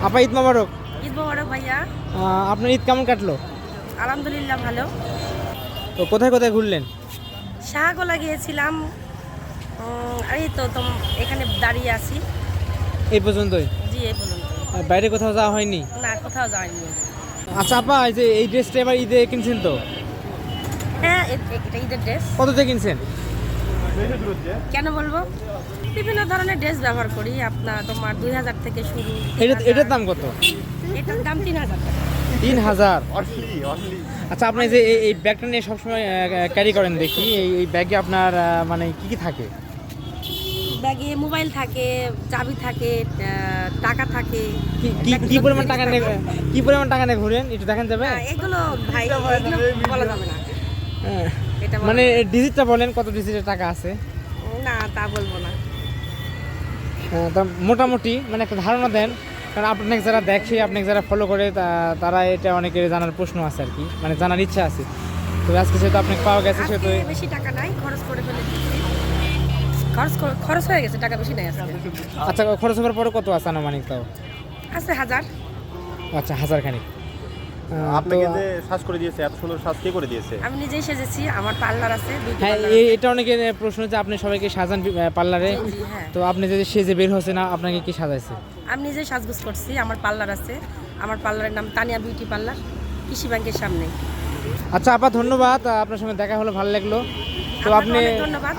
আপা ঈদ মোবারক। ঈদ মোবারক ভাইয়া। আপনার ঈদ কেমন কাটলো? আলহামদুলিল্লাহ ভালো। তো কোথায় কোথায় ঘুরলেন? শাহগোলা গিয়েছিলাম। এই তো এখানে দাঁড়িয়ে আছি। এই পর্যন্তই? জি এই পর্যন্ত। বাইরে কোথাও যাওয়া হয়নি? না কোথাও যাইনি। আচ্ছা আপা, এই যে এই ড্রেসটা এবার ঈদে কিনছেন তো? হ্যাঁ এটা ঈদের ড্রেস। কত দিয়ে কিনছেন? কেন বলবো, বিভিন্ন ধরনের ড্রেস ব্যবহার করি। তোমার 2000 থেকে শুরু। এটার দাম কত? এটার দাম 3000 টাকা। 3000? আচ্ছা, আপনি যে এই ব্যাগটা নিয়ে সবসময় ক্যারি করেন দেখি, এই ব্যাগে আপনার মানে কি কি থাকে? ব্যাগে মোবাইল থাকে, চাবি থাকে, টাকা থাকে। কি পরিমাণ টাকা নিয়ে ঘুরেন একটু দেখান যাবে? এগুলো ভাই এগুলো বলা যাবে না। এটা মানে ডিজিটটা বলেন, কত ডিজিটের টাকা আছে? না তা বলবো না। তা মোটামুটি মানে একটা ধারণা দেন, কারণ আপনাকে যারা দেখে, আপনাকে যারা ফলো করে, তারা এটা অনেকের জানার প্রশ্ন আছে আর কি, মানে জানার ইচ্ছা আছে। তো আজকে সেহেতু আপনাকে পাওয়া গেছে, সেহেতু বেশি টাকা নাই, খরচ করে ফেলেছি। খরচ হয়ে গেছে, টাকা বেশি নাই আজকে। আচ্ছা, খরচ হওয়ার পরে কত আছে আনুমানিক? তাও আছে 1000। আচ্ছা, 1000 খানিক। আপনাকে যে সাজ করে দিয়েছে, এত সুন্দর সাজ কে করে দিয়েছে? আমি নিজেই সেজেছি, আমার পার্লার আছে। হ্যাঁ, এটা অনেকের প্রশ্ন যে আপনি সবাইকে সাজান পার্লারে, হ্যাঁ। তো আপনি যদি সেজে বের হচ্ছে না, আপনাকে কি সাজাইছে? আমি নিজেই সাজগোজ করছি, আমার পার্লার আছে। আমার পার্লারের নাম তানিয়া বিউটি পার্লার, কৃষি ব্যাংকের সামনে। আচ্ছা আপা, ধন্যবাদ, আপনার সঙ্গে দেখা হলো, ভালো লাগলো। তো আপনাকে আপনি অনেক ধন্যবাদ।